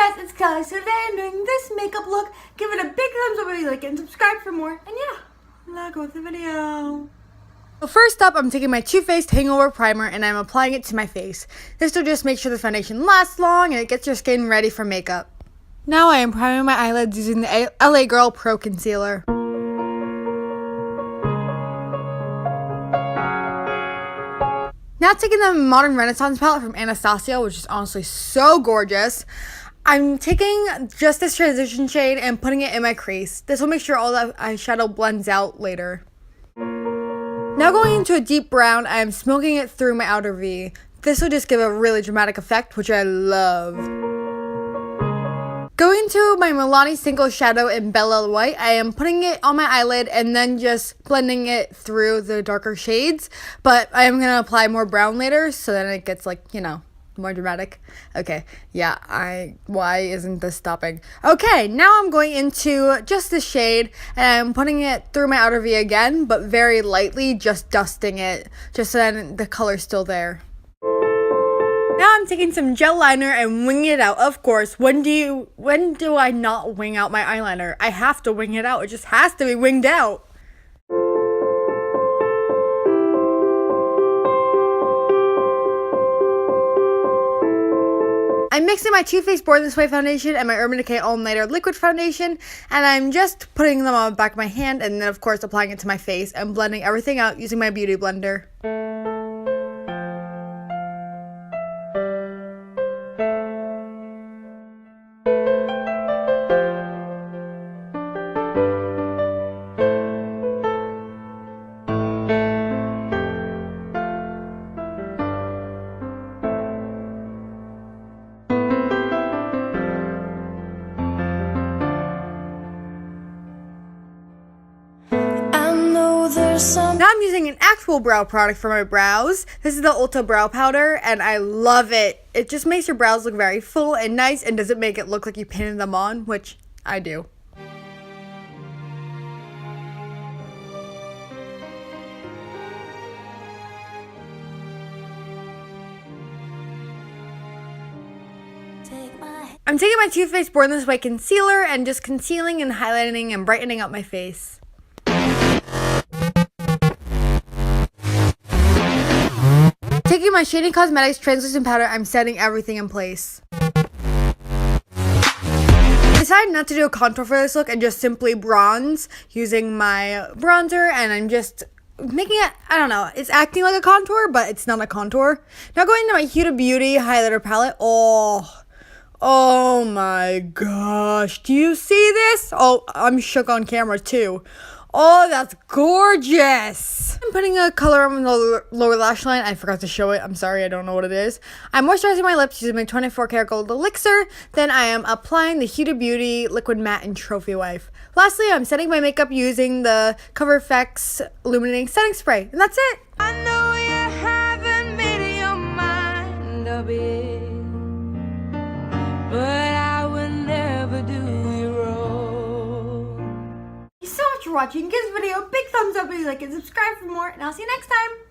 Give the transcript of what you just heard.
guys, it's Kelly. So today I'm doing this makeup look. Give it a big thumbs up if you like it and subscribe for more. And yeah, let's go with the video. So first up, I'm taking my Too Faced Hangover Primer and I'm applying it to my face. This will just make sure the foundation lasts long and it gets your skin ready for makeup. Now I am priming my eyelids using the LA Girl Pro Concealer. Now taking the Modern Renaissance palette from Anastasia, which is honestly so gorgeous. I'm taking just this transition shade and putting it in my crease. This will make sure all that eyeshadow blends out later. Now going into a deep brown, I am smoking it through my outer V. This will just give a really dramatic effect, which I love. Going to my Milani Single Shadow in Bella White, I am putting it on my eyelid and then just blending it through the darker shades. But I am going to apply more brown later, so then it gets like, you know, more dramatic. Okay, yeah, why isn't this stopping? Okay, now I'm going into just this shade and I'm putting it through my outer V again, but very lightly, just dusting it, just so then the color's still there. Now I'm taking some gel liner and winging it out. Of course, when do I not wing out my eyeliner? I have to wing it out. It just has to be winged out. I'm mixing my Too Faced Born This Way foundation and my Urban Decay All Nighter liquid foundation, and I'm just putting them on the back of my hand and then of course applying it to my face and blending everything out using my beauty blender. Now I'm using an actual brow product for my brows. This is the Ulta Brow Powder, and I love it. It just makes your brows look very full and nice and doesn't make it look like you painted them on, which I do. I'm taking my Too Faced Born This Way concealer and just concealing and highlighting and brightening up my face. Taking my Shady Cosmetics translucent powder, I'm setting everything in place. I decided not to do a contour for this look and just simply bronze using my bronzer, and I'm just making it, I don't know, it's acting like a contour, but it's not a contour. Now going to my Huda Beauty highlighter palette. Oh my gosh, do you see this? Oh, I'm shook on camera too. Oh, that's gorgeous! I'm putting a color on the lower lash line. I forgot to show it. I'm sorry, I don't know what it is. I'm moisturizing my lips using my 24 karat gold elixir. Then I am applying the Huda Beauty Liquid Matte and Trophy Wife. Lastly, I'm setting my makeup using the Cover FX Illuminating Setting Spray. And that's it! I know you haven't made your mind up yet, but I would never do you wrong. Thank you so much for watching. Give this video a big thumbs up if you like it, subscribe for more, and I'll see you next time.